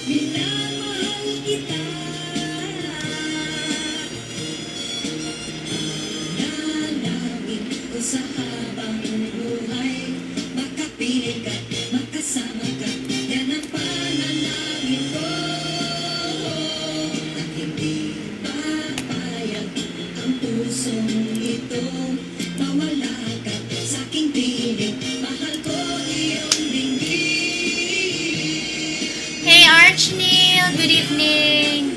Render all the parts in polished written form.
minamahal kita. Nanalangin ko sa habang buhay, makapiling ka, makasama ka, yan ang panalangin ko. At hindi papayag ang pusong ito, mawala ka sa aking piling, mahal ko iyong dinggin. Hey Archnil, good evening.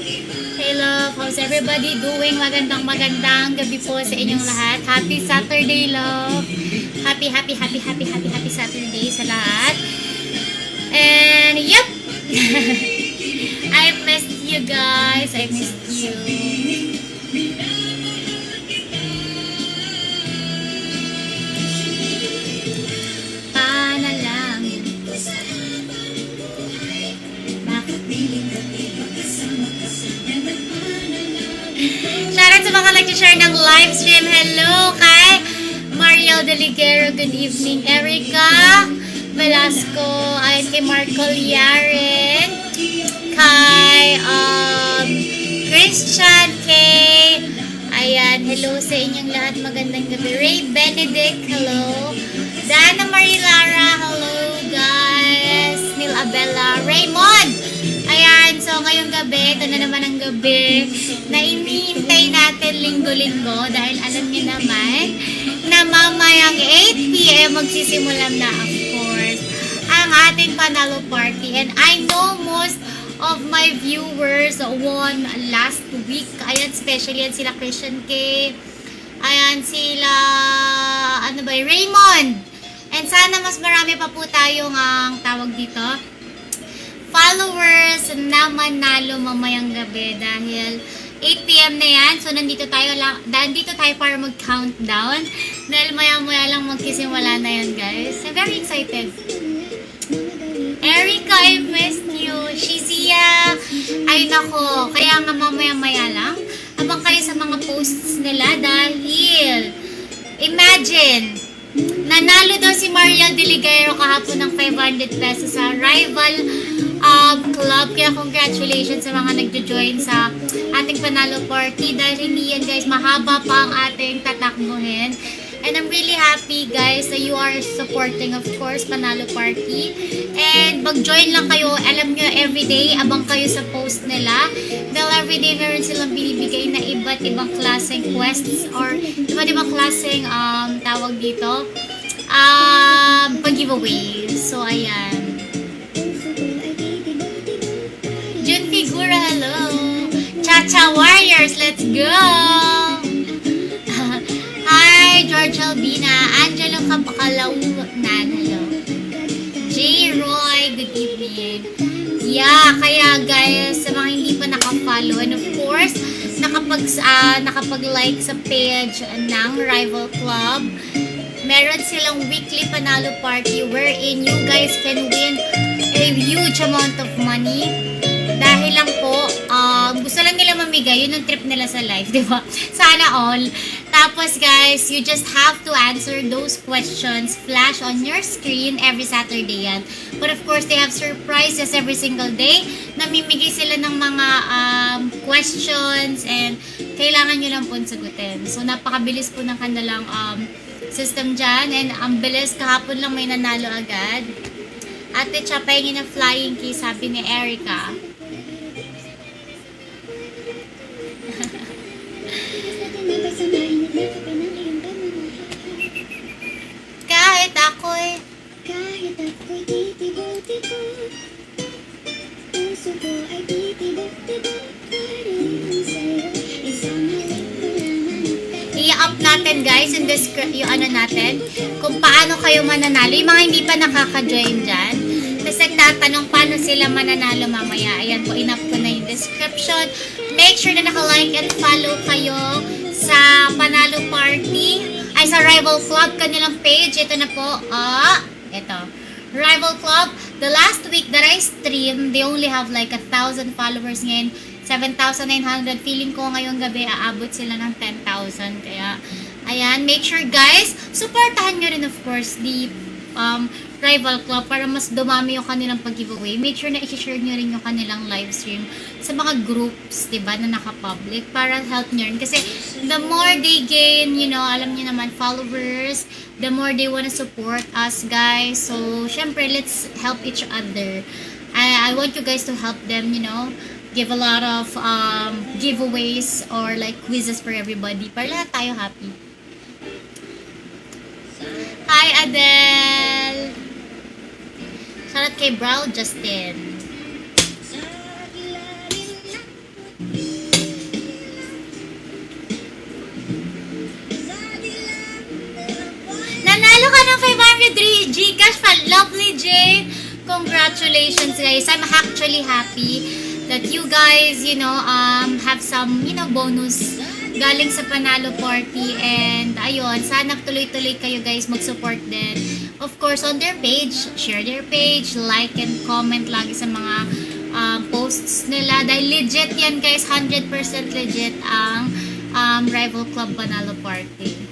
Hey love, how's everybody doing? Magandang gabi po sa inyong lahat. Happy Saturday, love. Happy Saturday sa lahat. And yep. I missed you guys. I missed you. Panalangin ko sa habang buhay, makapiling ka, makasama ka, yan ang panalangin ko. Shoutout sa mga nag-share ng live stream. Hello kay Mariel Deligero. Good evening. Erica Velasco. Ay kay Marco Yaren. Kay Christian K. Ayan. Hello sa inyong lahat. Magandang gabi. Ray Benedict. Hello. Dana Marie Lara. Hello guys. Neil Abella. Raymond. Ayan, so ngayong gabi, ito na naman ang gabi na inihintay natin linggo-linggo dahil alam niyo naman na mamayang 8 p.m. magsisimula na, of course, ang ating panalo party. And I know most of my viewers won last week. Ayan, especially yan sila Christian K. Ayan, sila, ano ba, Raymond. And sana mas marami pa po tayong ang tawag dito, followers na manalo mamayang gabi dahil 8 p.m. na yan. So, nandito tayo para mag-countdown dahil maya-maya lang magsisimula na yan, guys. I'm very excited. Erica, I missed you. Shizia, ay nako. Kaya nga mamaya-maya lang. Abang kayo sa mga posts nila dahil imagine, nanalo daw si Mariel Deligero kahapon ng 500 pesos sa rival club. Kaya congratulations sa mga nagjo-join sa ating panalo party. Dahil hindi yan guys, mahaba pa ang ating tatakbuhin. And I'm really happy guys that you are supporting of course panalo party. And mag-join lang kayo. Alam nyo everyday, abang kayo sa post nila. Dahil everyday meron silang binibigay na iba't ibang klaseng quests or iba't ibang klaseng tawag dito pag-giveaway. So ayan. Jun Figura, hello. Chacha Warriors, let's go. Hi, George Albina. Angelo Capakalaunan, hello. J. Roy, good evening. Yeah, kaya guys, sa mga hindi pa nakafollow, and of course, nakapag-like sa page ng Rival Club, meron silang weekly panalo party wherein you guys can win a huge amount of money. Dahil lang po, gusto lang nila mamigay, yun ang trip nila sa life, di ba? Sana all. Tapos guys, you just have to answer those questions, flash on your screen every Saturday yan. But of course, they have surprises every single day. Namimigay sila ng mga questions and kailangan nyo lang po sagutin. So, napakabilis po ng kanilang system dyan. And ang bilis, kahapon lang may nanalo agad. Ate Cha, pahingin ng flying kiss, sabi ni Erica. Kahit ako'y titibo-tibo, puso ko ay titibok-tibok, parang sa'yo, isang halik ko lang. I-up natin guys yung natin kung paano kayo mananalo. Yung mga hindi pa nakaka-join dyan, tapos nagtatanong paano sila mananalo mamaya. Ayan po, in-up ko na yung description. Make sure na naka-like and follow kayo sa Panalo Party, ay sa Rival Club, kanilang page. Ito na po, ito, Rival Club. The last week that I streamed, they only have like 1,000 followers ngayon. 7,900. Feeling ko ngayong gabi aabot sila ng 10,000. Kaya, ayan, make sure guys, supportahan nyo rin of course the Rival Club para mas dumami yung kanilang pag-giveaway. Make sure na i-share nyo rin yung kanilang live stream sa mga groups, diba, na naka-public para help nyo rin. Kasi the more they gain, you know, alam nyo naman, followers, the more they wanna support us, guys. So, syempre, let's help each other. I want you guys to help them, you know, give a lot of giveaways or like quizzes for everybody para lahat tayo happy. Hi, Adele! Shoutout kay Brow Justin. Nanalo ka ng 500 Gcash pa. Lovely, Jane! Congratulations, guys. I'm actually happy that you guys, you know, have some, you know, bonus galing sa Panalo Party. And, ayun, sana tuloy-tuloy kayo, guys, mag-support din. Of course, on their page, share their page, like and comment lagi sa mga posts nila. Dahil legit yan, guys. 100% legit ang Rival Club Panalo Party.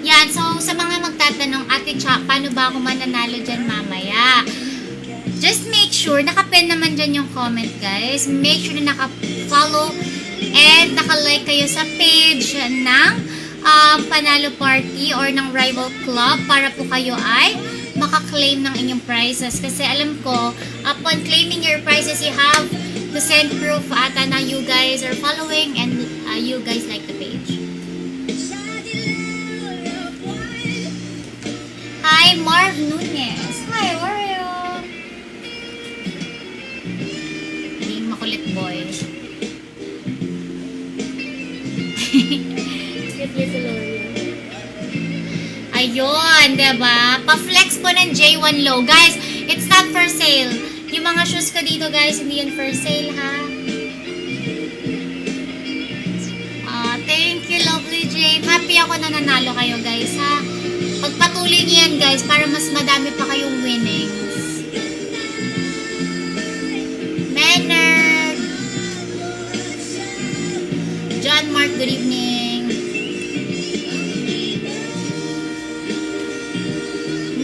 Yan, so sa mga magtatanong, Ate Cha, paano ba ako mananalo dyan mamaya? Just make sure, naka-pin naman dyan yung comment, guys. Make sure na naka-follow and naka-like kayo sa page ng Panalo Party or ng Rival Club para po kayo ay maka-claim ng inyong prizes. Kasi alam ko, upon claiming your prizes, you have to send proof ata na you guys are following and you guys like the page. Hi, Marv Nunez. Hi, how are you? Hindi makulit boy. Ayun, diba? Pa-flex po ng J1 Low. Guys, it's not for sale. Yung mga shoes ko dito, guys, hindi yan for sale, ha? Thank you, lovely Jane. Happy ako na nanalo kayo, guys, ha? Pagpatuloy niyo yan, guys, para mas madami pa kayong winnings. Maynard! John Mark, good evening.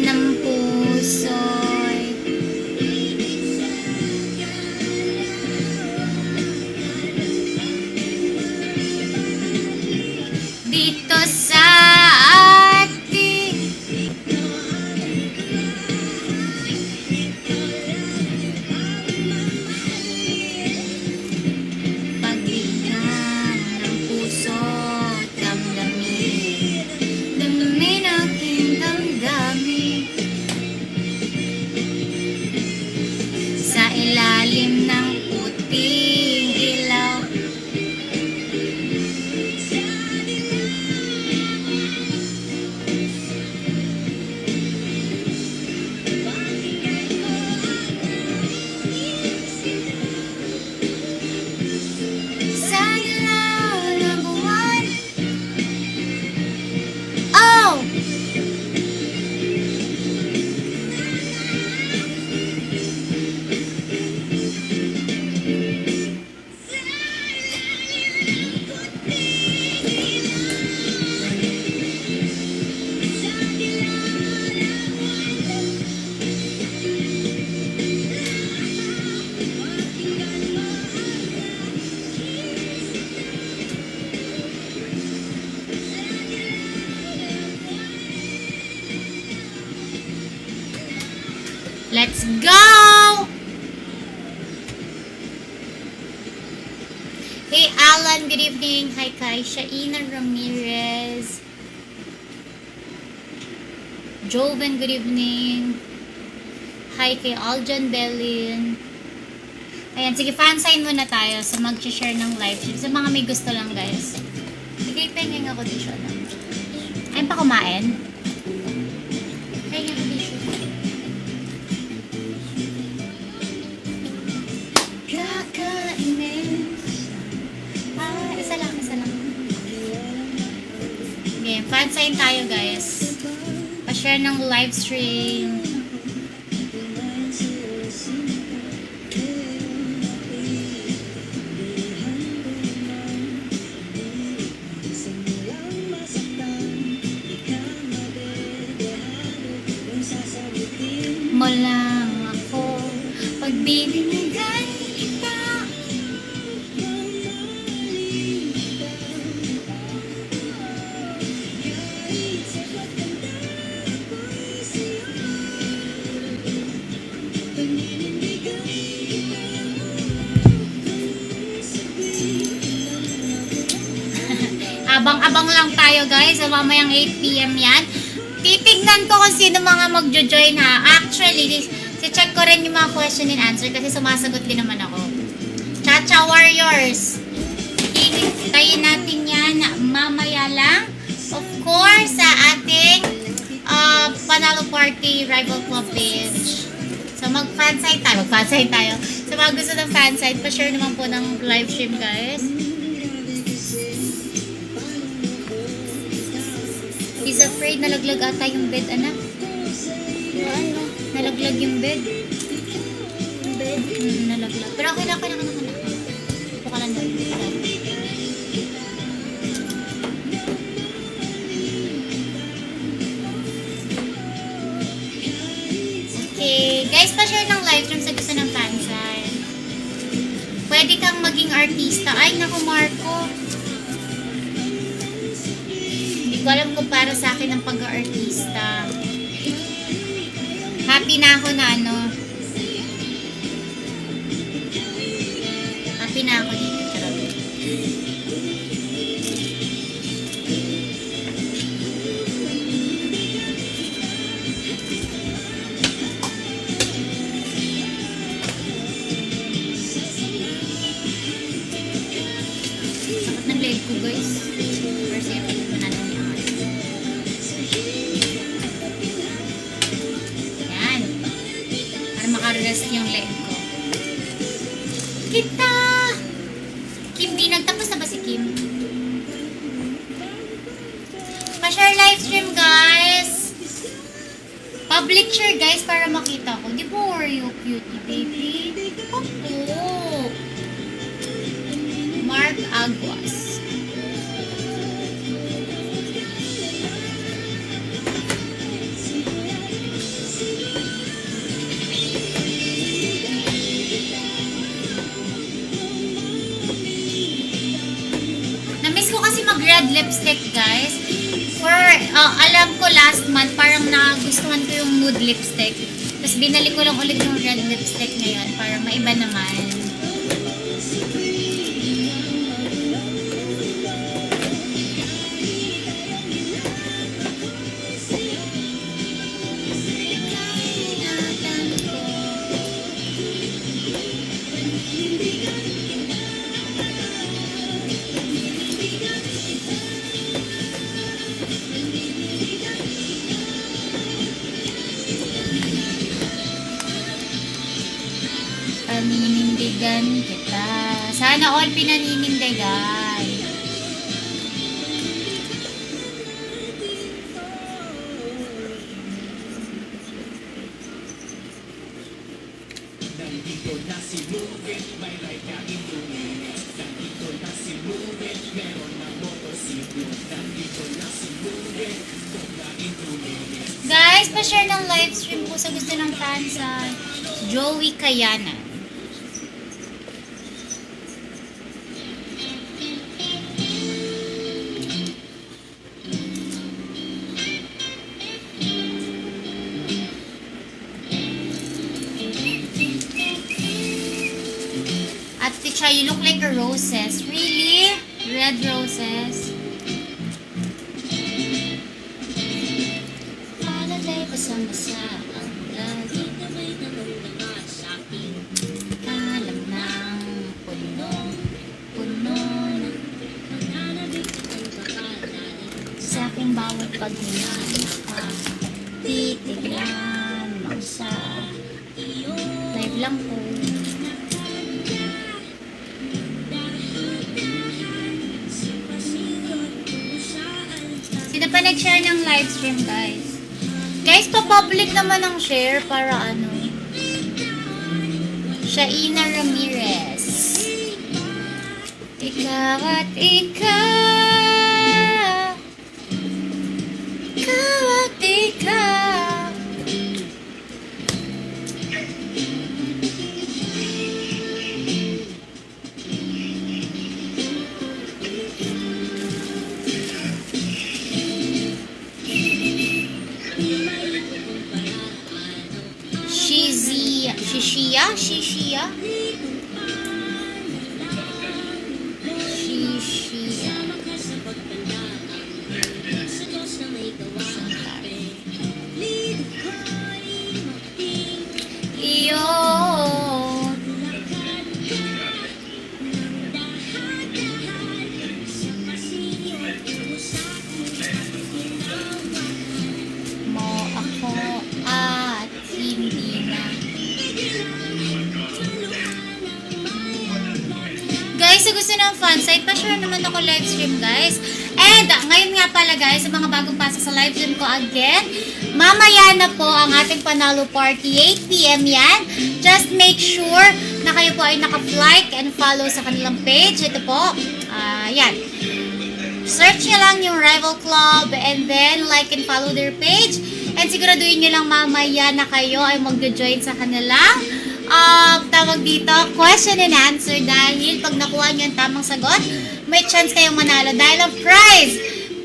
Nampusoy. Dito sa ilalim ng puting ilaw. Sa ilaw ng buwan. Oh! Let's go! Hey Alan, good evening. Hi kay Shaina Ramirez. Joven, good evening. Hi kay Aljan Bellin. Ayan, sige, fan sign muna tayo sa mag-share ng live stream. Sa mga may gusto lang, guys. Sige, pengeng ako dito. Ayun pa kumain. Pengeng ako dito. Isa lang. Okay, fan sign tayo, guys. Pa-share ng live stream. Abang-abang lang tayo guys. So, mamayang 8 p.m. yan. Titignan ko kung sino mga magjo-join ha. Actually, si-check ko rin yung mga question and answer kasi sumasagot din naman ako. Chacha Warriors. Hintayin natin yan mamaya lang. Of course, sa ating Panalo Party Rival Club page. So, mag-fansite tayo. So, mga gusto ng fansite, pa-share naman po ng live stream, guys. He's afraid nalaglag ata yung bed, anak. Ano? Nalaglag yung bed. Yung bed? Nalaglag. Pero okay lang. Ito ka lang doon. Okay. Guys, pa-share ng live stream sa gusto ng fansite. Pwede kang maging artista. Ay, naku, Marco. Hindi ko alam kung para sa akin ang pag-artista. Happy na ako na ano. Happy na ako dito. Charot. Sakit ng leg ko, guys. First ever ko na lang yan. Yan. Para makarest yung leg ko. Kita! Kim D, nagtapos na ba si Kim? Pa-share live stream, guys! Public share, guys, para makita ko. Di ba, Oreo cutie, baby? Opo! Mark Aguas. Na-miss ko kasi mag-red lipstick, guys. Alam ko last month, parang nagustuhan ko yung nude lipstick. Tapos binalik ko lang ulit yung red lipstick ngayon para maiba naman. Paninindigan kita. Sana all pinaninindigan. Guys, pa-share ng live stream po sa gusto ng fans sa Joey Kayana. At Ticha, you look like a roses. Really? Red roses? Malalay basang-basa ang lagi na may nanunanga sa aking alam ng puno na nananabik ang kakalanin sa aking bawat paghinana titig lamang sa iyo. Live lang po. Sino pa nag-share ng live stream, guys? Guys, pa-public naman ang share para ano. Shaina Ramirez. Ikaw at ikaw. Ikaw at ikaw. Shishia. gusto ng fansite, pa-share naman ako live stream, guys. And ngayon nga pala, guys, sa mga bagong pasok sa live stream ko again, mamaya na po ang ating panalo party, 8 p.m. yan. Just make sure na kayo po ay naka-like and follow sa kanilang page. Ito po, yan. Search nyo lang yung Rival Club and then like and follow their page. And siguraduhin nyo lang mamaya na kayo ay mag-join sa kanilang tawag dito, question and answer, dahil pag nakuha nyo yung tamang sagot, may chance kayong manalo dahil ang prize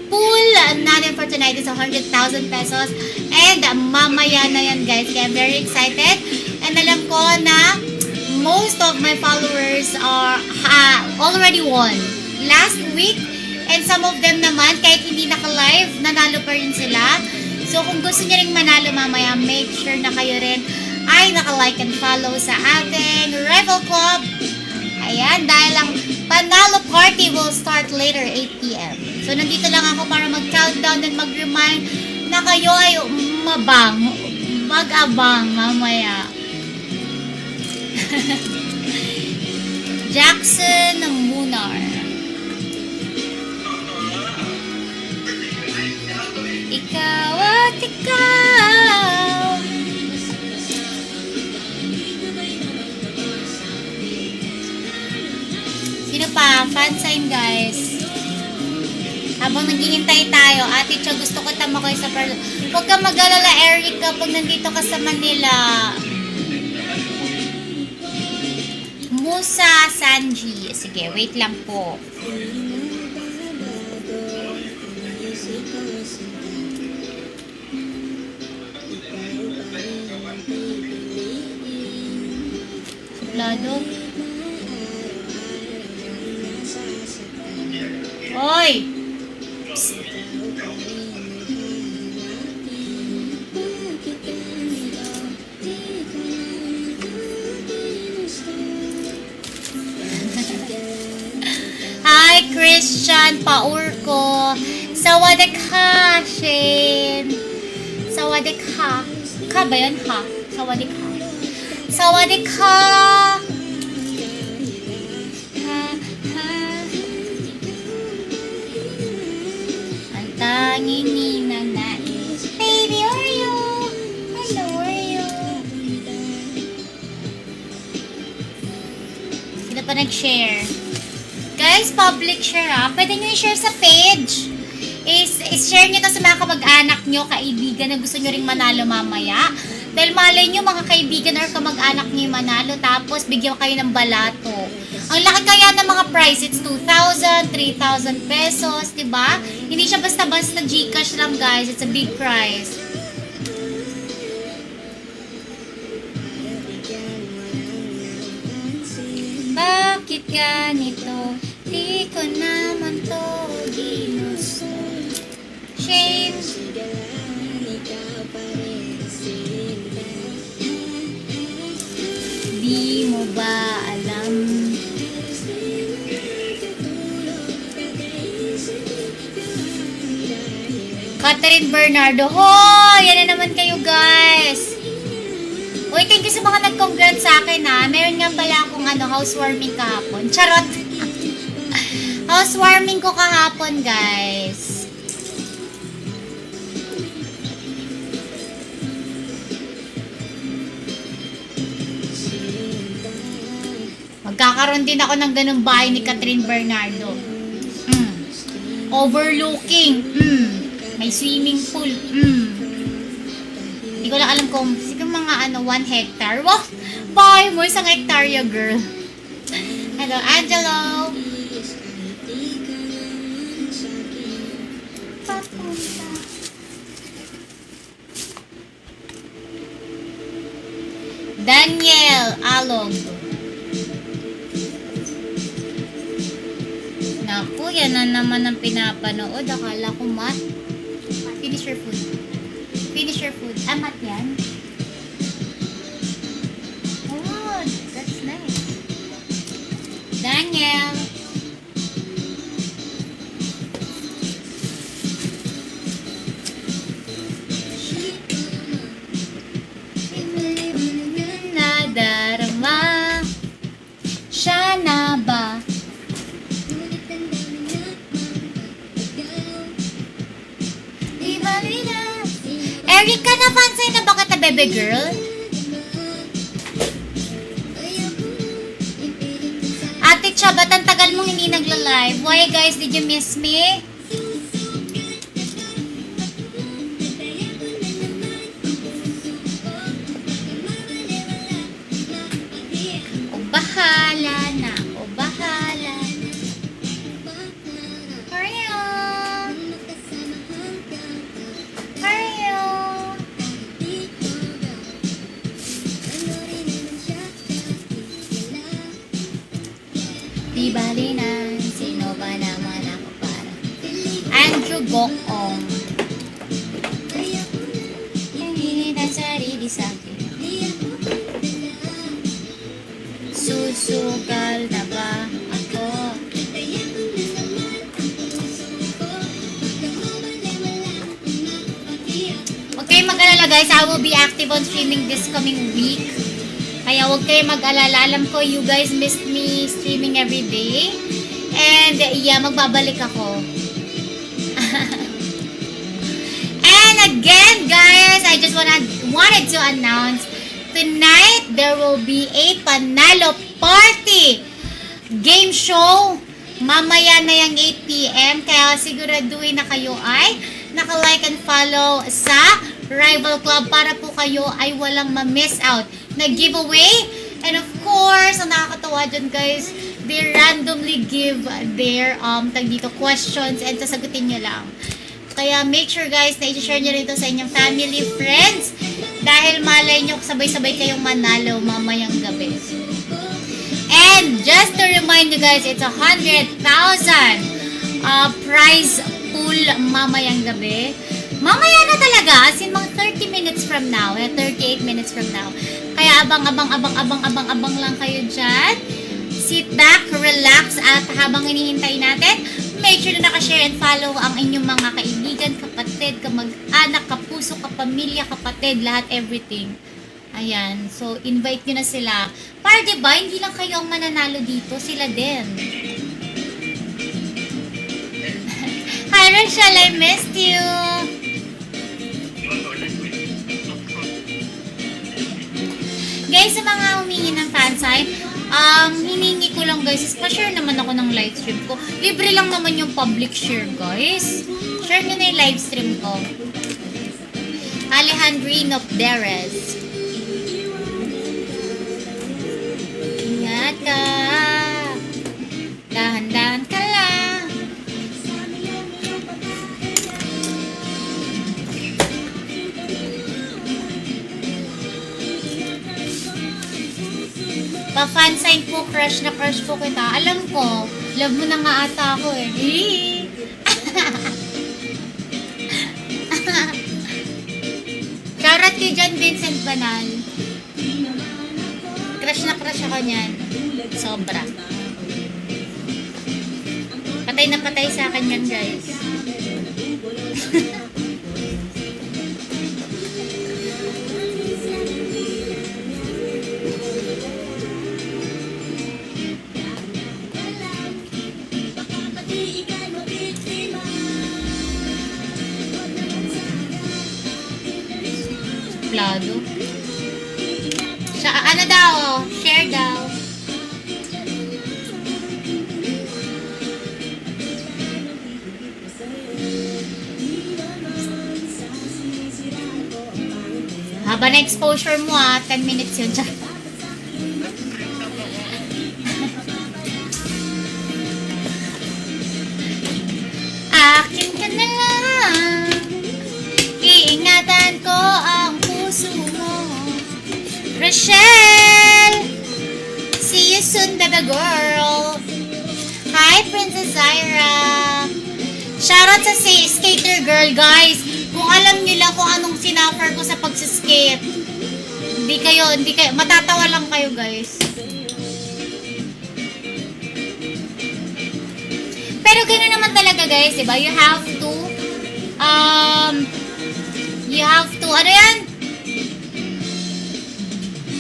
pool natin for tonight is 100,000 pesos. And mamaya na yan, guys, kaya I'm very excited. And alam ko na most of my followers are already won last week. And some of them naman, kahit hindi naka-live, nanalo pa rin sila. So, kung gusto niyo rin manalo mamaya, make sure na kayo rin ay naka-like and follow sa ating Rival Club. Ayan, dahil ang panalo party will start later, 8 p.m. So, nandito lang ako para mag-countdown and mag-remind na kayo ay mag-abang mamaya. Jackson Munar. Ikaw at ikaw. Sino pa? Fan sign, guys. Habang naghihintay tayo, Ate Cho, gusto ko tama ko sa parlo. Huwag kang mag-alala, Erica, pag nandito ka sa Manila. Musa Sanji. Sige, wait lang po. Suplado. Hoy! Psst. Hi, Christian Paurko. Sawadikha, Shane. Sawadikha. Ka ba yun? Ha? Sawadikha. Sawadikha. Ang tanging ninanais. Baby, where are you? Hello, where are you? Sino pa nag-share? Guys, public share ha. Pwede nyo i-share sa page. I-share nyo to sa mga kamag-anak nyo, kaibigan na gusto nyo ring manalo mamaya. Dahil malay nyo, mga kaibigan or kamag-anak nyo yung manalo, tapos bigyan kayo ng balato. Ang laki kaya ng mga price, it's 2,000, 3,000 pesos, diba? Hindi siya basta-basta Gcash lang, guys. It's a big prize. Bakit ganito? Di ko naman to ginusto. Shame. Di mo ba alam? Catherine Bernardo. Hoy! Yan na naman kayo, guys. Uy, thank you sa mga nag-congrats sa akin, ha. Meron nga pala akong housewarming kahapon. Charot! Housewarming ko kahapon, guys. Magkakaroon din ako ng ganung bahay ni Catherine Bernardo. Overlooking. May swimming pool. Hindi ko lang alam kung siguro mga 1 hectare. Wow! Bahay mo, isang hektarya, girl. Hello, Angelo. Papunta. Daniel Alog. Naku, yan na naman ang pinapanood. Akala ko mat. Finish your food. Finish your food. Mat yan. Oh, that's nice. Daniel. Nadarama siya na ba? Erica, napansin na ba kita, bebe girl? Ate Cha, ba't ang tagal mong hindi nagla-live? Why guys, did you miss me? O bahala na, o bahala. Hurry on. Hurry on. Di bali na, sino ba naman ako para? Andrew Gokong. Hindi na sarili sa'kin. Susugal na ba ako? Huwag kayong mag-alala guys, I will be active on streaming this coming week. Kaya huwag kayong mag-alala. Alam ko you guys missed me streaming every day. And yeah, magbabalik ako. And again guys, I just wanted to announce tonight there will be a Panalo Party game show. Mamaya na yung 8 PM. Kaya siguraduhin na kayo ay naka-like and follow sa Rival Club para po kayo ay walang ma-miss out na giveaway. And of course, ang nakakatawa dyan guys, they randomly give their questions and sasagutin nyo lang. Kaya make sure guys na i-share nyo rito sa inyong family, friends. Dahil malay nyo sabay-sabay kayong manalo mamayang gabi. And just to remind you guys, it's 100,000 prize pool mamayang gabi. Mamaya na talaga, as in mga 30 minutes from now, 38 minutes from now. Kaya abang lang kayo dyan. Sit back, relax, at habang hinihintay natin, make sure na nakashare and follow ang inyong mga kaibigan, kapatid, kamag-anak, kapuso, kapamilya, kapatid, lahat, everything. Ayan, so invite nyo na sila. Para diba, hindi lang kayo ang mananalo dito, sila din. Hi Rachel, I missed you. Guys, sa mga humingi ng fansign, hiningi ko lang guys, pa-share naman ako ng live stream ko. Libre lang naman yung public share guys. Share nyo na yung live stream ko. Alejandrino Perez. Ingat ka. Dahan-dahan ka lang. Pa-fansign po, crush na crush po kita. Alam ko, love mo na nga ata ako eh. Shoutout kay John Vincent Banal. Crush na crush ako niyan. Sobra. Patay na patay sa akin yan guys. Plado. Ano daw? Share daw. Haba na exposure mo 10 minutes yun. Akin ka na lang. Iingatan ko ang puso mo. Rochelle! See you soon, baby girl. Hi, Princess Zyra. Shoutout sa skater girl, guys. Kung alam nila kung anong sinuffer ko sa pagsiskate, hindi kayo, matatawa lang kayo, guys. Pero gano'n naman talaga, guys, diba? You have to, ano yan?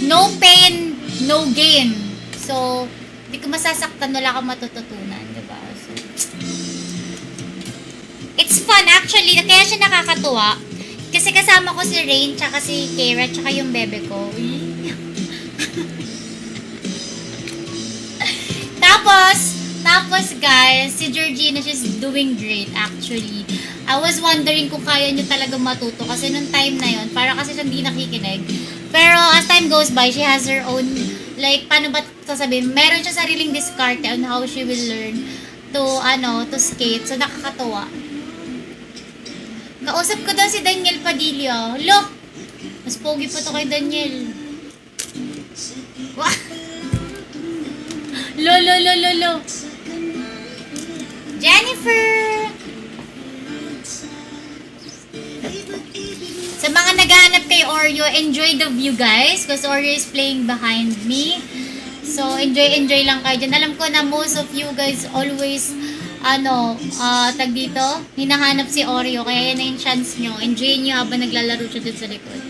No pain, no gain. So, hindi ko masasaktan, wala kang matututunan, diba? So, it's fun, actually. Kaya siya nakakatuwa. Kasi kasama ko si Rain, tsaka si Kara, tsaka yung bebe ko. Tapos guys, si Georgina, she's doing great actually. I was wondering kung kaya niyo talaga matuto kasi nung time na yon, para kasi siya hindi nakikinig. Pero as time goes by, she has her own, like, paano ba sasabihin? Meron siya sariling diskarte on how she will learn to skate. So, nakakatuwa. Kausap ko daw si Daniel Padilla. Lo! Mas pogi pa to kay Daniel. Wah! Lo. Jennifer! Sa mga naghahanap kay Oreo, enjoy the view guys. Because Oreo is playing behind me. So, enjoy lang kayo dyan. Alam ko na most of you guys always, tag dito, hinahanap si Oreo. Kaya yan na yung chance nyo. Enjoy nyo habang naglalaro siya dun sa likod.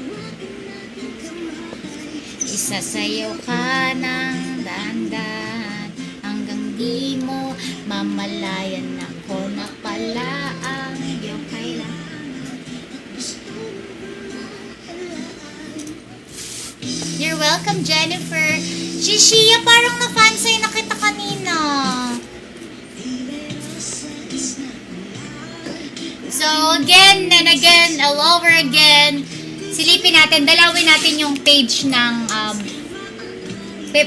Isasayaw ka ng dahan-dahan hanggang di mo mamalayan ako na pala ang iyong kailangan. You're welcome, Jennifer. Shishia, parang na-fansay na kita kanina. So, again and again, all over again, silipin natin, dalawin natin yung page ng,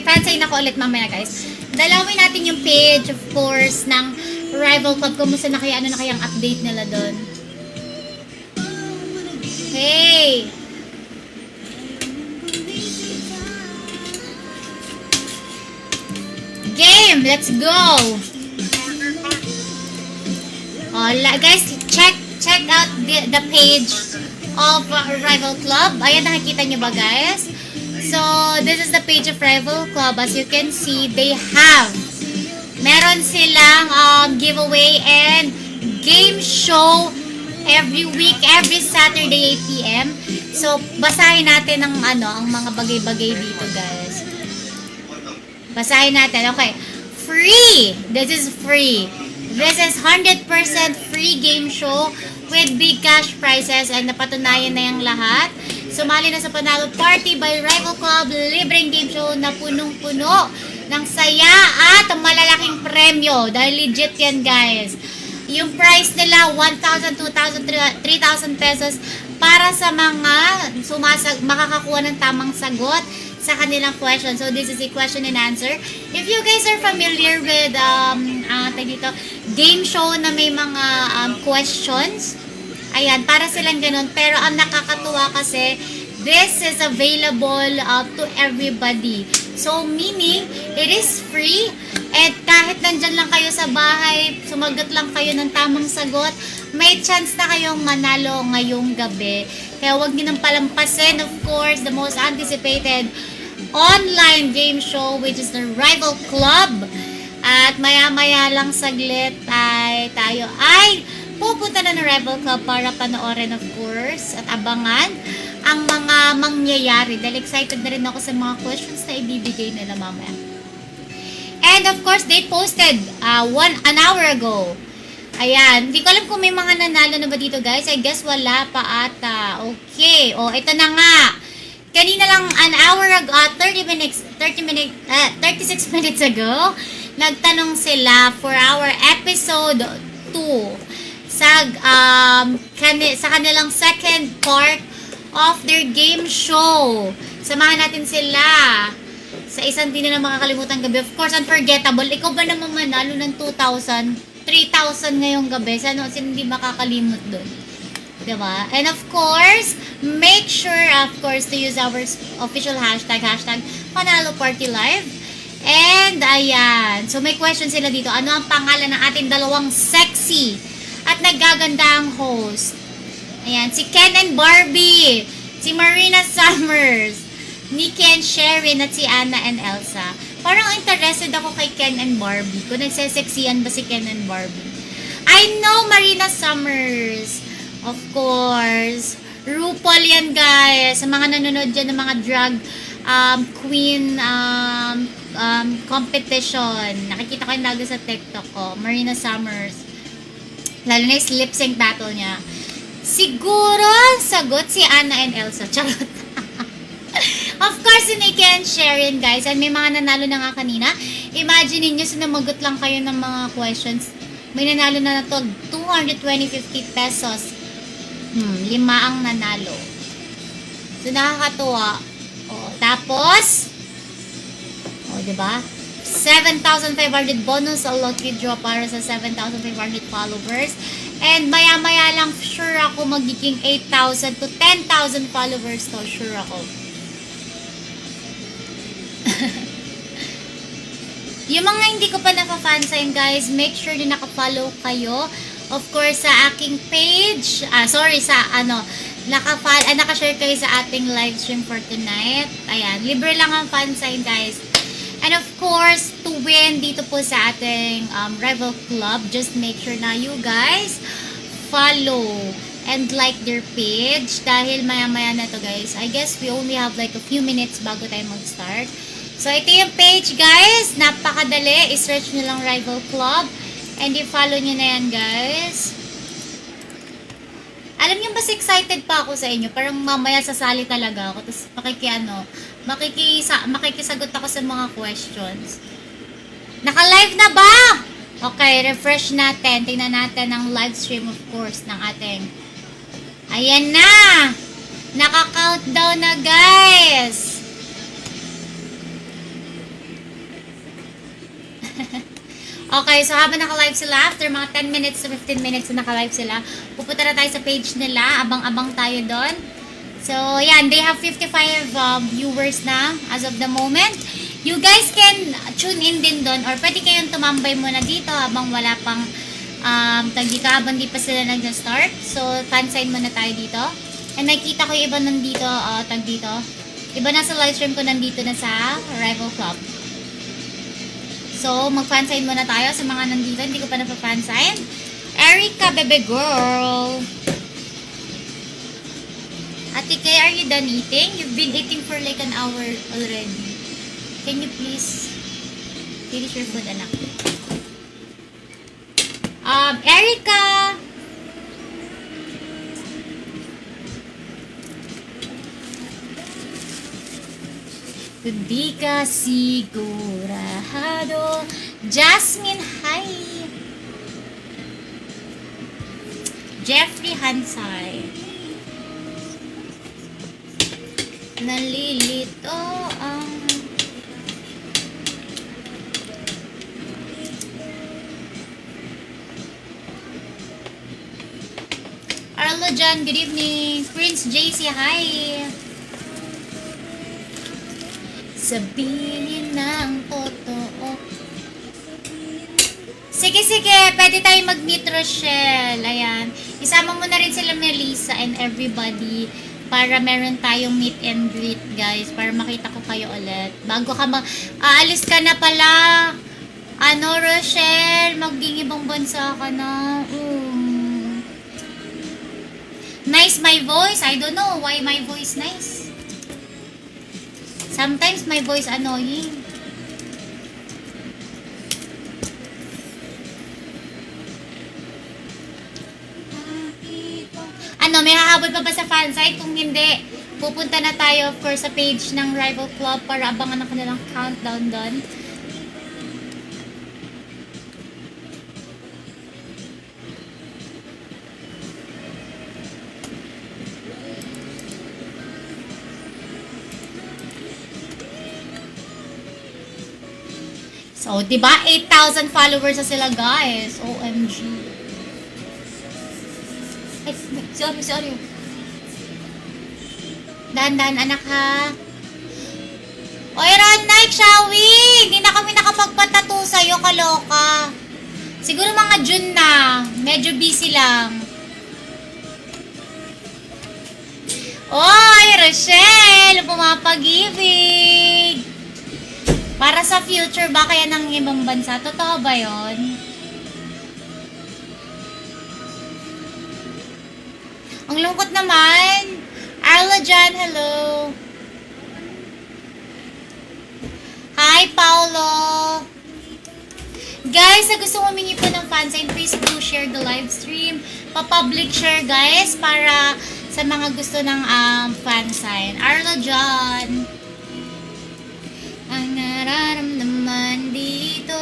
fansay na ko ulit mamaya guys. Dalawin natin yung page, of course, ng Rival Club. Kumusta na kaya, ano na kayang update nila doon? Hey! Game! Let's go! Guys, check out the page of Rival Club. Ayan, nakikita nyo ba guys? So, this is the page of Rival Club. As you can see, they have meron silang giveaway and game show every week, every Saturday 8 p.m. So, basahin natin ang mga bagay-bagay dito guys. Basahin natin. Okay. Free! This is free. This is 100% free game show with big cash prizes and napatunayan na yung lahat. Sumali na sa Panalo Party by Rival Club, libreng game show na punong-puno ng saya at malalaking premyo. Dahil legit yan guys. Yung price nila, 1,000, 2,000, 3,000 pesos para sa mga makakakuha ng tamang sagot sa kanilang question. So, this is a question and answer. If you guys are familiar with game show na may mga questions, ayan, para silang ganun. Pero ang nakakatuwa kasi, this is available to everybody. So, meaning, it is free. At kahit nandyan lang kayo sa bahay, sumagot lang kayo ng tamang sagot, may chance na kayong manalo ngayong gabi. Kaya huwag nyo nang palampasin, of course, the most anticipated online game show, which is the Rival Club. At maya-maya lang saglit ay tayo ay pupunta na ng Rival Club para panoorin, of course, at abangan ang mga mangyayari. Dahil excited na rin ako sa mga questions na ibibigay nila mamaya. And of course, they posted an hour ago. Ayan, hindi ko alam kung may mga nanalo na ba dito guys. I guess wala pa ata. Okay, ito na nga. Kanina lang an hour ago, 36 minutes ago, nagtanong sila for our episode 2 sa kanilang second part of their game show. Samahan natin sila sa isang di na makakalimutan gabi. Of course, unforgettable. Ikaw ba naman manalo ng 2,000, 3,000 ngayong gabi? Sino hindi makakalimot dun? Diba? And of course, make sure, of course, to use our official hashtag Panalo Party Live. And, ayan. So, may question sila dito. Ano ang pangalan ng ating dalawang sexy at nagagandang host? Ayan. Si Ken and Barbie. Si Marina Summers. Nikki and Sherin at si Anna and Elsa. Parang interested ako kay Ken and Barbie. Kung nagsesexian ba si Ken and Barbie. I know Marina Summers. Of course. RuPaul yan guys. Sa mga nanonood dyan ng mga drag queen competition. Nakikita ko yung lagi sa TikTok ko. Marina Summers. Lalo na yung lip sync battle niya. Siguro sa sagot? Si Anna and Elsa. Charot. Of course, Nikki and Sharon, guys. And may mga nanalo na nga kanina. Imagine niyo, sinamagot lang kayo ng mga questions. May nanalo na to 250 pesos. 5 ang nanalo. So, nakakatuwa. O, tapos, diba? 7,500 bonus sa lucky draw para sa 7,500 followers. And maya-maya lang, sure ako magiging 8,000 to 10,000 followers to. Sure ako. Yung mga hindi ko pa naka-fansign, guys, make sure na naka-follow kayo. Of course, sa aking page, naka-share kayo sa ating live stream for tonight. Ayan, libre lang ang fansign, guys. And of course, to win dito po sa ating Rival Club, just make sure na you guys follow and like their page. Dahil maya-maya na to, guys. I guess we only have like a few minutes bago tayo mag-start. So, ito yung page, guys. Napakadali. I-search nyo lang Rival Club. And i-follow nyo na yan, guys. Alam nyo, mas excited pa ako sa inyo. Parang mamaya sasali talaga ako. Tapos makikisagot ako sa mga questions. Naka-live na ba? Okay, refresh natin. Tingnan natin ang live stream, of course, ng ating. Ayan na! Naka-countdown na, guys! Okay, so habang naka-live sila, after mga 10 minutes to 15 minutes na naka-live sila, pupunta na tayo sa page nila. Abang-abang tayo doon. So, yan. They have 55 viewers na as of the moment. You guys can tune in din doon or pwede kayong tumambay muna dito habang wala pang habang di pa sila nag-start. So, fansign muna tayo dito. And nakita ko yung iba nandito, dito. Iba na sa live stream ko nandito na sa Rival Club. So, mag-fansign muna tayo sa mga nandito. Hindi ko pa napafansign. Erica, bebe girl. Ate Kay, are you done eating? You've been eating for like an hour already. Can you please finish your food, anak? Erica! Hindi ka sigurado. Jasmine, hi! Jeffrey Hansay. Nalilito ang Arlo John, good evening. Prince JC, hi! Sabihin ng totoo. Sige, pwede tayo mag-meet, Rochelle. Ayan. Isama mo na rin sila Melissa and everybody para meron tayong meet and greet, guys. Para makita ko kayo ulit. Bago ka aalis ka na pala. Rochelle, maging ibang bansa ka na. Nice my voice. I don't know why my voice nice. Sometimes my voice annoying. May hahabol pa ba sa fansite? Kung hindi, pupunta na tayo of course sa page ng Rival Club para abangan ang kanilang countdown doon. So, diba? 8,000 followers na sila, guys. OMG. Ay, sorry. Dahan-dahan, anak, ha? Oy, Ron Night, shall we? Hindi na kami nakapagpatato sa'yo, kaloka. Siguro mga June na. Medyo busy lang. Oy, Rochelle, pumapag-ibig. Para sa future ba kaya ng ibang bansa? Totoo ba yon? Ang lungkot naman. Arla Jan, hello. Hi, Paolo. Guys, sa gusto humingi po ng fansign, please do share the live stream. Pa-public share, guys, para sa sa mga gusto ng fan sign. Arlo John. Ang nararamdaman dito.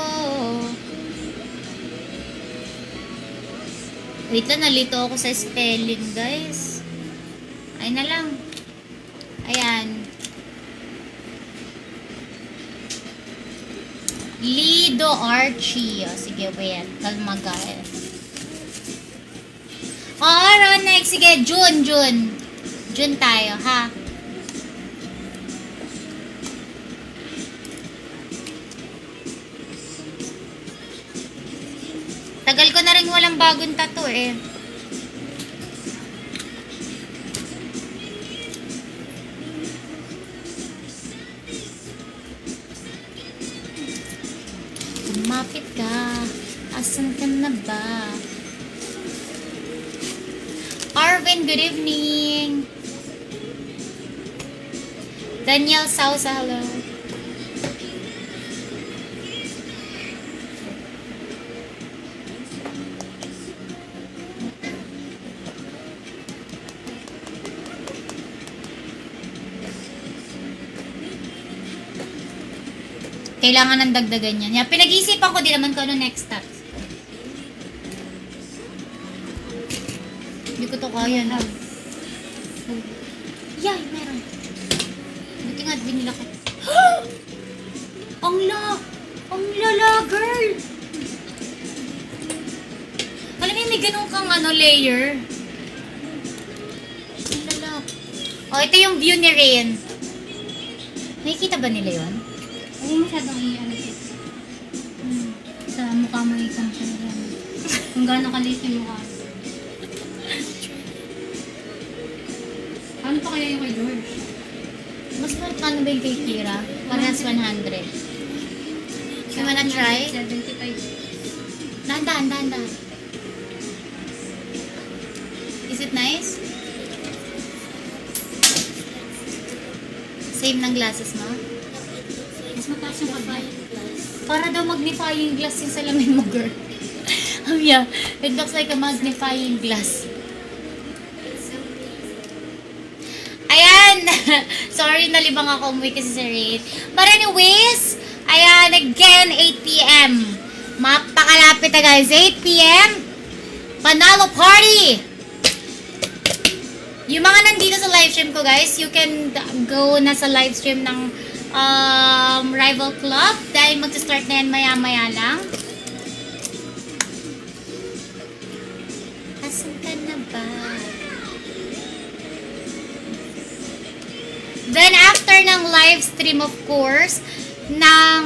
Wait lang, nalito ako sa spelling, guys. Ay na lang. Ayan. Lido Archie. O, sige, wait. Kalma, guys. Oo, next. Sige, June. June tayo, ha? Tagal ko na rin walang bagong tattoo eh. Lumapit ka. Asan ka na ba? Arvin, good evening. Daniel Sausa, hello. Kailangan ng dagdagan yan. Pinag-iisipan ko din naman kung ano next steps. Hindi ko to kaya na. Yay, meron. Buti nga, binila ko. Ang lala, girl! Alam mo, may ganun kang layer. Ang lala. Oh, ito yung view ni Rain. Nakikita ba nila yun? Huwag mo masyadong iyan. Sa mukha mo isang siya. Kung gaano kaliit yung mukha. Ano pa kaya yung kay George? Mas ano ba yung kay Kira? Parehas 100. You wanna try? 75. Dahan. Is it nice? Same ng glasses mo? Mas mataas yung kabay. Para daw magnifying glass yung salamin mo, girl. Yeah, it looks like a magnifying glass. Ayan! Sorry, nalibang ako umuwi kasi sa rate. But anyways, ayan, again, 8 p.m. Mapakalapit na guys, 8 p.m. Panalo Party! Yung mga nandito sa live stream ko guys, you can go na sa live stream ng Rival Club dahil mag-start na yan maya-maya lang. Asan ka na ba? Then after ng live stream of course ng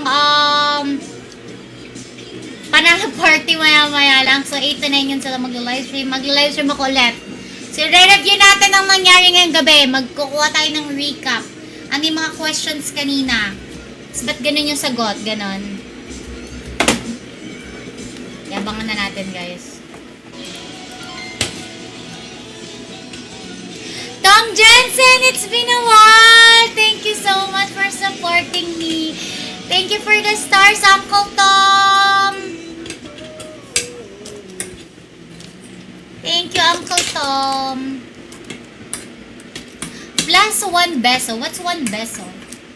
Panalo Party maya-maya lang. So 8 to 9 yun sila mag-live stream. Mag-live stream ako ulit. So re-review natin ang nangyari ngayong gabi. Magkukuha tayo ng recap. Ano yung mga questions kanina? So, ba't ganun yung sagot? Ganon. Yabangan na natin, guys. Tom Jensen, it's been a while! Thank you so much for supporting me. Thank you for the stars, Uncle Tom! Thank you, Uncle Tom. Plus 1 peso. What's 1 peso?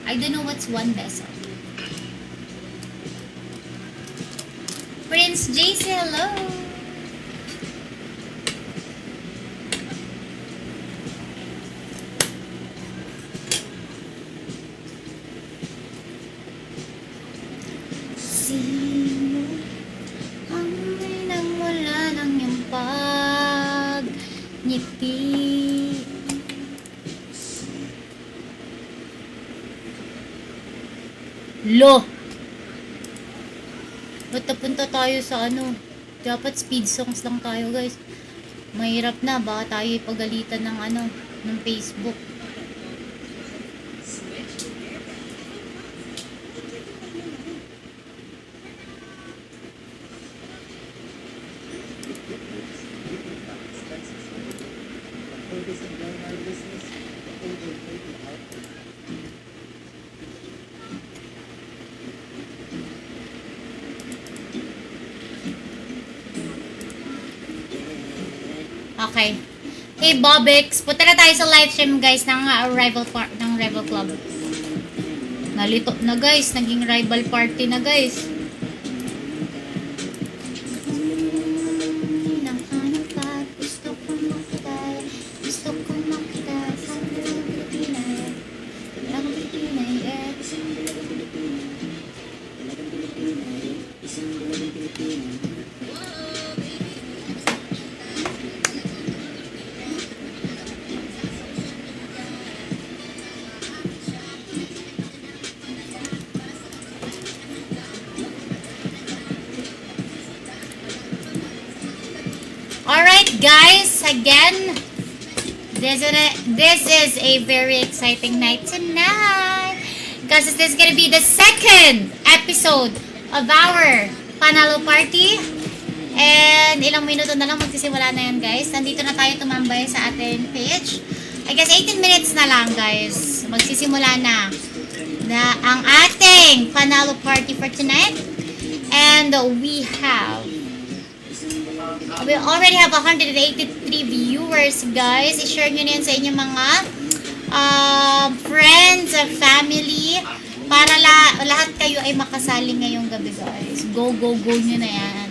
I don't know what's 1 peso. Prince JC, hello. Sino ang may nagmula ng iyong pagngiti? Lo! Ba't napunta tayo sa dapat speed songs lang tayo guys. Mahirap na, baka tayo ipagalitan ng ng Facebook. Okay. Hey Bobix, punta na tayo sa live stream guys ng rival club. Nalito na guys, naging rival party na guys. Gusto ko makita sa Pilipinas. Ang Pilipinas. Alright guys, again, this is a very exciting night tonight because this is gonna be the second episode of our Panalo Party. And ilang minuto na lang magsisimula na yan guys. Nandito na tayo tumambay sa ating page. I guess 18 minutes na lang guys. Magsisimula na ang ating Panalo Party for tonight. And we already have 183 viewers guys. I-share nyo na yan sa inyong mga friends, family, para lahat kayo ay makasali ngayong gabi guys. Go nyo na yan.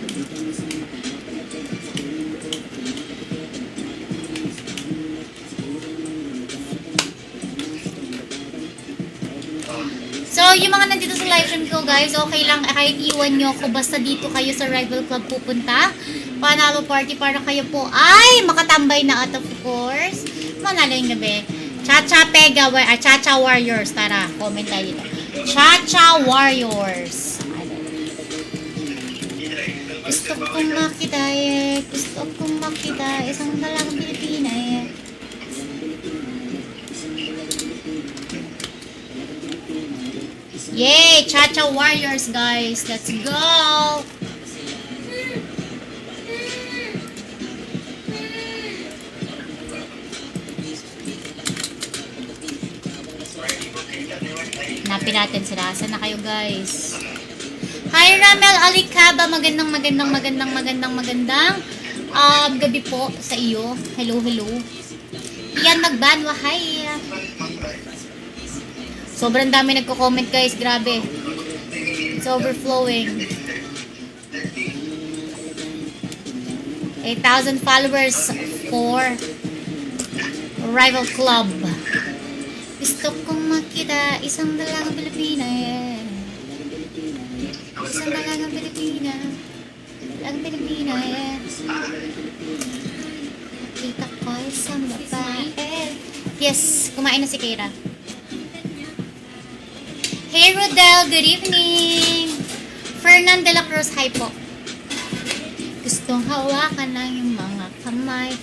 So, yung mga nandito sa live stream ko guys, okay lang kahit iwan nyo ako basta dito kayo sa Rival Club pupunta. Panalo Party para kayo po ay makatambay na at of course. Manalo yung gabi. Chacha Pega, Chacha Warriors. Tara, comment tayo dito. Chacha Warriors. Gusto kong makita Gusto kong makita isang dalagang Pilipina Yay! Chacha Warriors, guys. Let's go! Hanapin natin sila. Saan na kayo, guys? Hi, Ramel Alicaba. Magandang gabi po sa iyo. Hello. Iyan Magbanwa. Hi! Sobrang dami nagko-comment guys, grabe. It's overflowing. 8,000 followers for Rival Club. Gusto kong makita isang dalagang Pilipina Isang dalagang Pilipina Kita ko isang babae. Yes, kumain na si Keira. Hey Rodel, good evening! Fernan de la Cruz, hi po. Gustong hawakan lang yung mga kamay.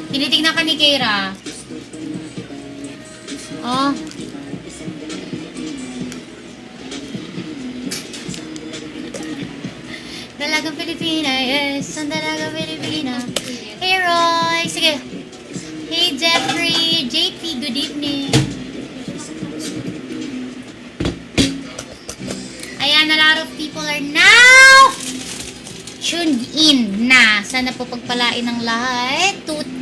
Tinitignan ka ni Keira. Oh. Dalagang Pilipina, yes. Ang dalagang Pilipina. Hey Roy. Sige. Hey Jeffrey. JP, good evening. Ayan, a lot of people are now tuned in na. Sana po pagpalain ng lahat.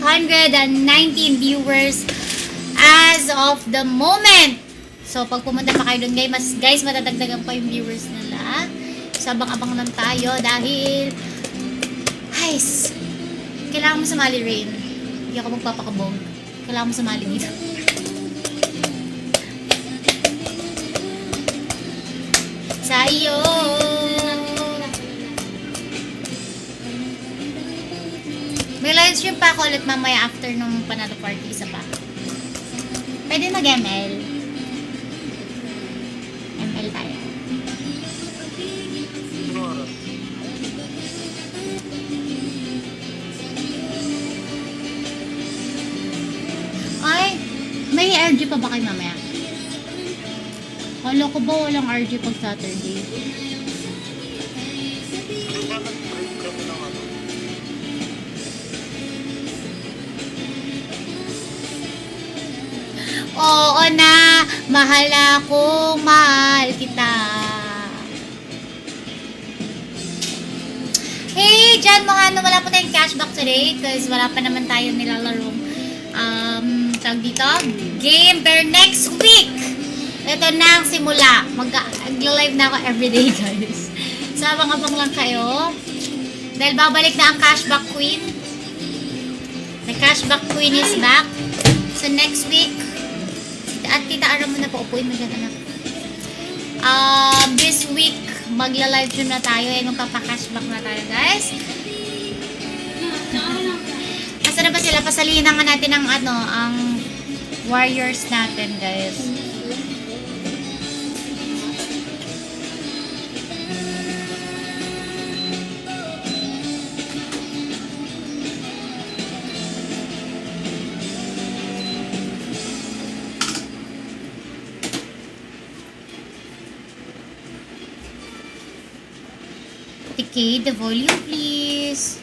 219 viewers as of the moment. So, pag pumunta pa kayo doon, guys, matadagdagan pa yung viewers nila. So, abang-abang lang tayo dahil guys, kailangan mo sumali rin. Hindi ako magpapakabog. Kailangan mo sumali dito. Sa iyo. May live stream pa ako ulit mamaya after nung Panalo Party, isa pa. Pwede mag-ML. ML tayo. Ay, may RG pa ba kayo mamaya? Kala ko ba walang RG pag Saturday? na, mahal akong mahal kita. Hey, Jan Mohano, wala po tayong cashback today because wala pa naman tayo nilalarong tawag dito, game. Pero next week, ito na ang simula. Mag-live na ako everyday, guys. So, abang-abang lang kayo. Dahil babalik na ang cashback queen. The cashback queen is back. So, next week, at Tita Ara mo na po, upuin mo dyan, anak. This week, magla-live stream na tayo and magpapa-cashback na tayo, guys. Asa na ba sila? Pasalihin na nga natin ang ang warriors natin, guys. Okay, the volume, please.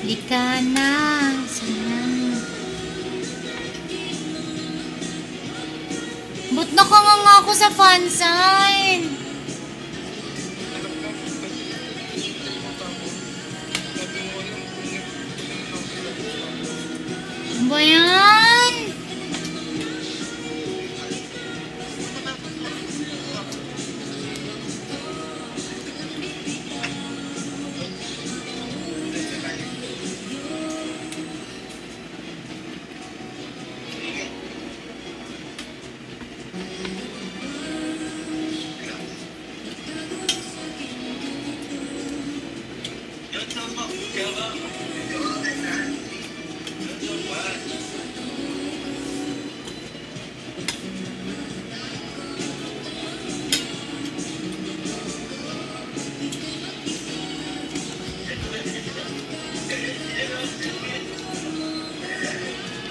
Di ka na sana. Ba't nakanganga ako sa fansign? Ano ba yan?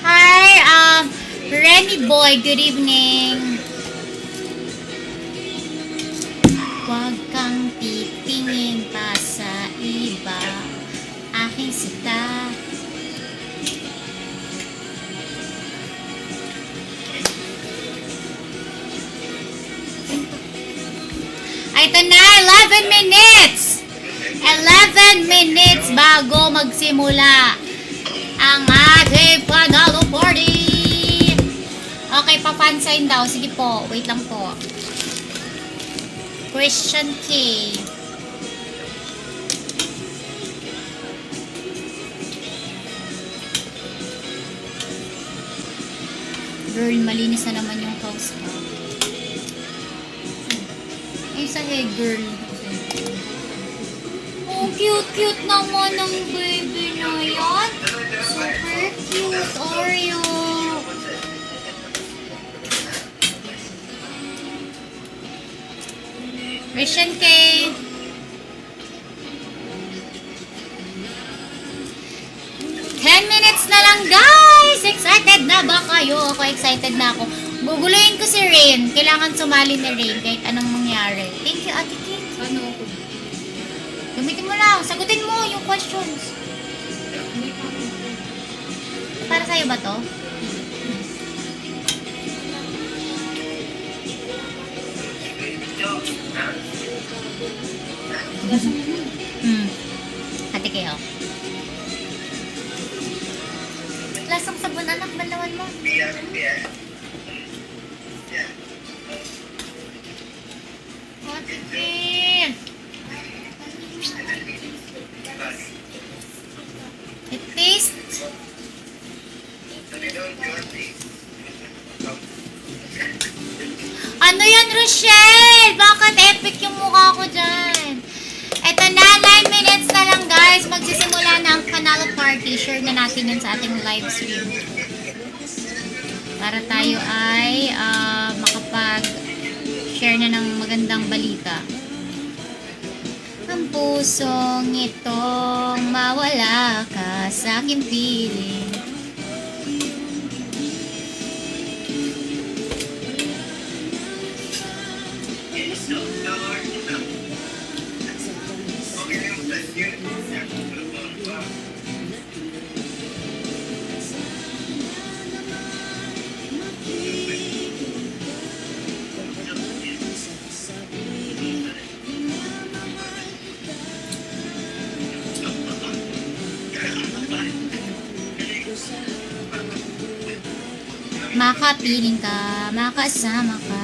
Hi, Renny Boy, good evening. Huwag kang titingin pa sa iba, aking sita. Ay, ito na, 11 minutes! 11 minutes bago magsimula ang ating panalo party! Okay, pa-fansign daw. Sige po, wait lang po. Christian K. Girl, malinis na naman yung house ko. Ay, sa'yo, girl. Oh, cute-cute naman ng baby na yan. Super cute, Oreo. Christian K. Minutes na lang, guys! Excited na ba kayo? Ako excited na ako. Guguluhin ko si Rain. Kailangan sumali ni Rain kahit anong mangyari. Thank you, Ate Kate. Ano? Gamitin mo lang. Sagutin mo yung questions. Para sa'yo ba to? Ate kayo. Lasang sabon, anak, balawan mo. Ate Kate. It tastes. Ano yan, Rochelle? Bakit epic yung mukha ko dyan? Eto na, 9 minutes na lang, guys. Magsisimula na ang panalo party. Share na natin yun sa ating live stream. para tayo ay makapag-share na ng magandang balita. Ang pusong itong mawala ka sa aking piling. Makapiling ka, makasama ka.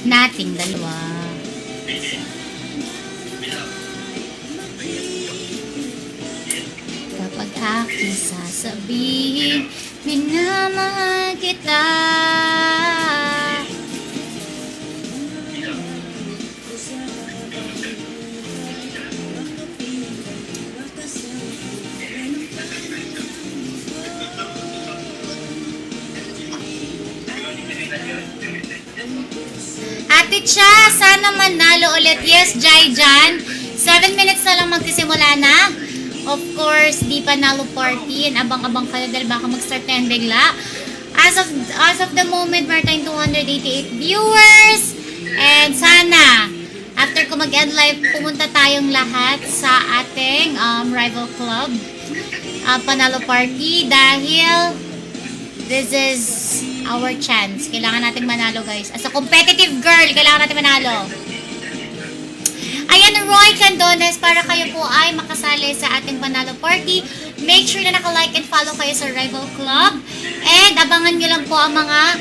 Nating dalawa. Kapag aking sasabihin, minamahal kita. Ate Cha, sana manalo ulit. Yes, Jai Jan. 7 minutes na lang magsisimula na. Of course, di pa nalo party. Abang-abang ka na dahil baka mag-start na yan bigla. As of the moment, meron tayong 288 viewers. And sana, after ko mag-end live, pumunta tayong lahat sa ating rival club. Panalo party dahil this is our chance. Kailangan natin manalo, guys. As a competitive girl, kailangan natin manalo. Ayan, Roy Candones, para kayo po ay makasali sa ating panalo party. Make sure na naka-like and follow kayo sa Rival Club. And abangan nyo lang po ang mga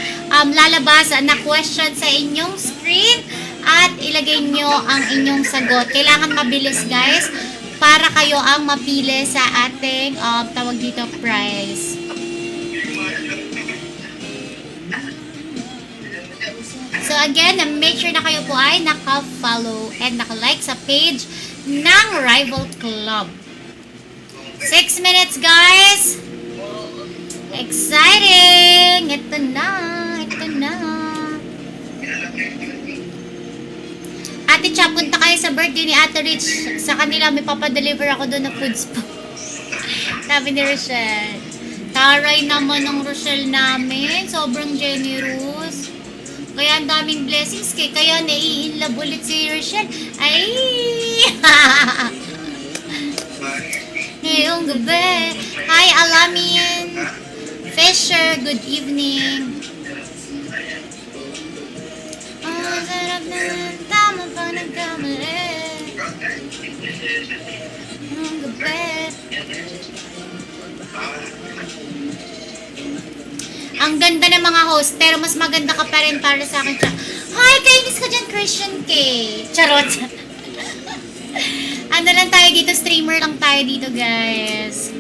lalabas na question sa inyong screen. At ilagay nyo ang inyong sagot. Kailangan mabilis, guys, para kayo ang mapili sa ating tawag dito prize. So again, make sure na kayo po ay naka-follow and naka-like sa page ng Rival Club. 6 minutes, guys! Exciting! Ito na! Ito na! Ate Cha, punta kayo sa birthday ni Ate Rich. Sa kanila, may papadeliver ako doon na foods pa. Sabi ni Rochelle. Taray naman ng Rochelle namin. Sobrang generous. Kaya ang daming blessings kay kaya nai-inlove ulit si Rochelle. Ay! Ngayong gabi. Hi, Alamin. Fisher, good evening. Oh, sarap na tama pa nagkamali. Ngayong gabi. Ang ganda ng mga host, pero mas maganda ka pa rin para sa akin. Hi, kainis ka dyan, Christian K. Charot. Ano lang tayo dito, streamer lang tayo dito, guys.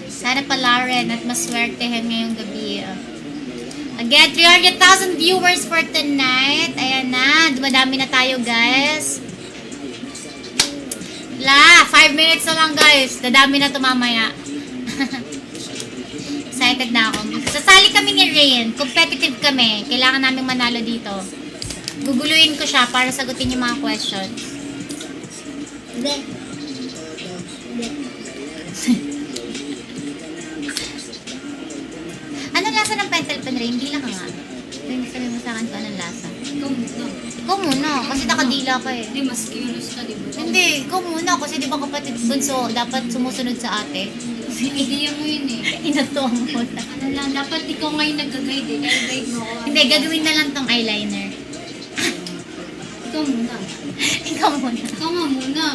Sana pala rin at maswertehan ngayong gabi. Again, 300,000 viewers for tonight. Ayan na, dumadami na tayo, guys. 5 minutes na lang, guys. Dadami na ito mamaya. Excited na ako. Sasali kami ni Rain. Competitive kami. Kailangan namin manalo dito. Guguluhin ko siya para sagutin yung mga questions. Hindi. Anong lasa ng pentel pen, Rain? Dila ka nga. Sabi mo sa akin kung anong lasa. Ikaw muna. Kasi nakadila ka eh. Hindi, mas curious ka, di ba? Hindi. Ikaw muna. Kasi di ba kapatid bunso, dapat sumusunod sa ate. Idea mo yun eh. Inatuang mo na. Ano lang, dapat ikaw ngayon nag-guide eh. Kaya guide mo ako. Hindi, gagawin na lang tong eyeliner. Ikaw muna. Ikaw muna. Ikaw nga muna.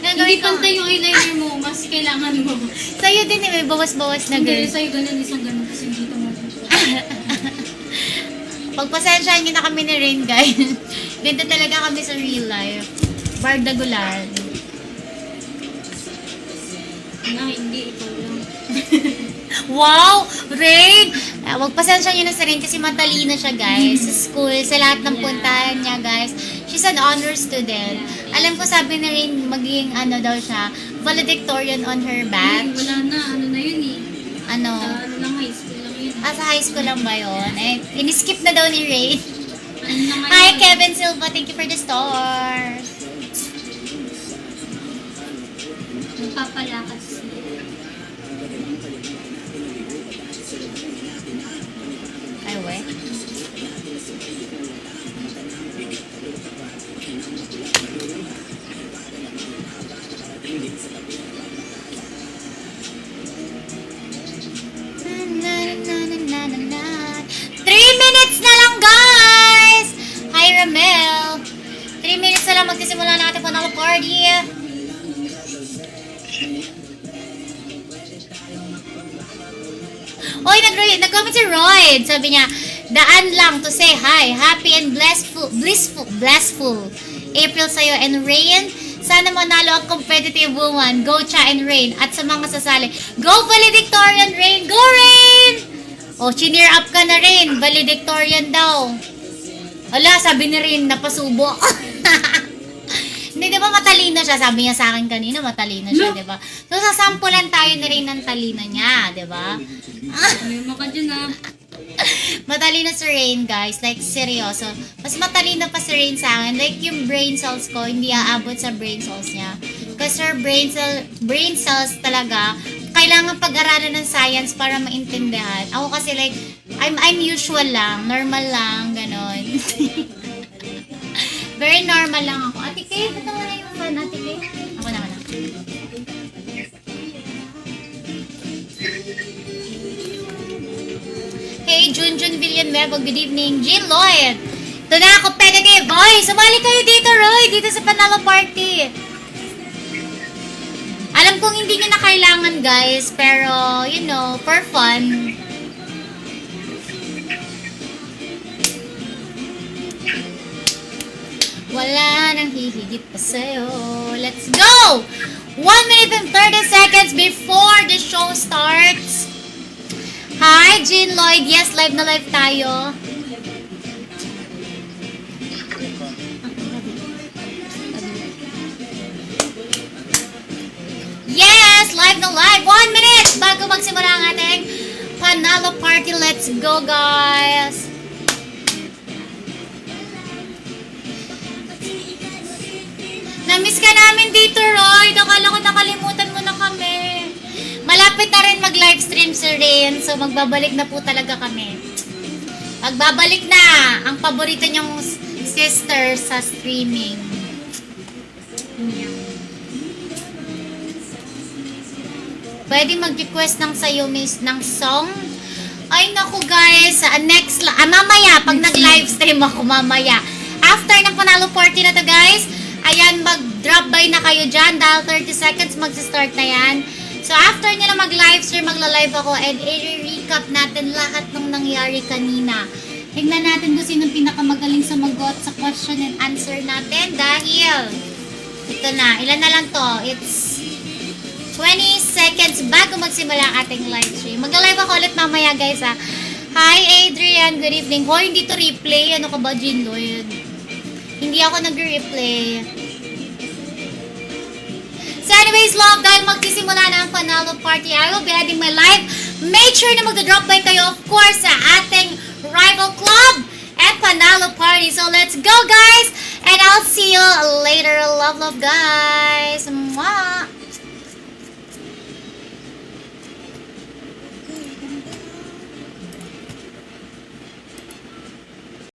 Gagawin Hindi ko. pantay yung eyeliner mo, mas kailangan mo. Sa'yo din eh, may bawas-bawas na Hindi, girl. sa'yo ganun, isang ganun kasi dito mo. Pagpasensyahan niyo na kami ni Rain, guys. Ganda talaga kami sa real life. Bardagulan. Na, hindi. Ikaw lang. Wow! Rain! Wag pasensya nyo na sa Rain kasi matalino siya, guys. Sa school, sa lahat ng puntahan niya, guys. She's an honor student. Alam ko sabi ni Rain, magiging ano daw siya, valedictorian on her batch. Wala na. Ano na yun eh. Ano? Ano lang, high school lang yun. Sa high school lang ba yun? Eh, in-skip na daw ni Rain. Ano na ngayon? Hi, Kevin Silva. Thank you for the stars. Magpapalakas siya. Ay, we. Na, na, na, na, na, na. 3 minutes na lang, guys! Hi, Ramel. 3 minutes na lang magsisimula na ating panalo party. Oy, nag-comment si Royd. Sabi niya, daan lang to say hi. Happy and blissful. April sa'yo and Rain. Sana manalo ang competitive woman. Go Cha and Rain. At sa mga sasali, go valedictorian Rain. Go Rain! O, cheer up ka na Rain. Valedictorian daw. Wala, sabi ni Rain, napasubo. Hindi, di ba matalino siya? Sabi niya sa akin kanina, matalino siya, di ba? So, sasampulan tayo na rin ng talino niya, di ba? May maka dyan ah. Matalino si Rain, guys. Like, seryoso. Mas matalino pa si Rain sa akin. Like, yung brain cells ko, hindi aabot sa brain cells niya. Kasi her brain cells talaga, kailangan pag-aralan ng science para maintindihan. Ako kasi like, I'm usual lang. Normal lang, ganon. Very normal lang ako. Ate Kay, ba't wala yung fan, Ate Kay? Ako na. Hey, Junjun Villanueva, good evening. Jean Lloyd. Ito na, competitive. Oy, sumali kayo dito, Roy. Dito sa Panalo Party. Alam kong hindi nyo na kailangan, guys. Pero, you know, for fun. Wala nang hihigit pa sa'yo. Let's go! 1 minute and 30 seconds before the show starts. Hi, Jean Lloyd. Yes, live na live tayo. Yes, live na live. 1 minute bago magsimula ang ating Panalo Party. Let's go, guys. Namiss ka namin dito, Roy. Akala ko nakalimutan mo na kami. Malapit na rin mag-livestream si Rain. So, magbabalik na po talaga kami. Magbabalik na ang paborito niyong sister sa streaming. Pwede mag-request ng sayo, miss, ng song? Ay, naku, guys. Mamaya, pag nag-livestream ako, mamaya. After ng Panalo Party na to, guys, ayan, mag-drop by na kayo dyan dahil 30 seconds mag-start na yan. So, after nyo na mag-livestream, magla-live ako and i-recap natin lahat ng nangyari kanina. Tignan natin kung sinong pinakamagaling sumagot sa question and answer natin dahil ito na, ilan na lang to? It's 20 seconds bago magsimula ang ating livestream. Magla-live ako ulit mamaya, guys, ha. Hi, Adrian. Good evening. Hoy, hindi to replay. Ano ka ba, Jean Lloyd? Hindi ako nag-replay. So anyways, love, dahil magsisimula na ang Panalo Party, I will be ending my live. Make sure na mag-drop by kayo, of course, sa ating rival club and Panalo Party. So let's go, guys! And I'll see you later. Love, guys! Mwah!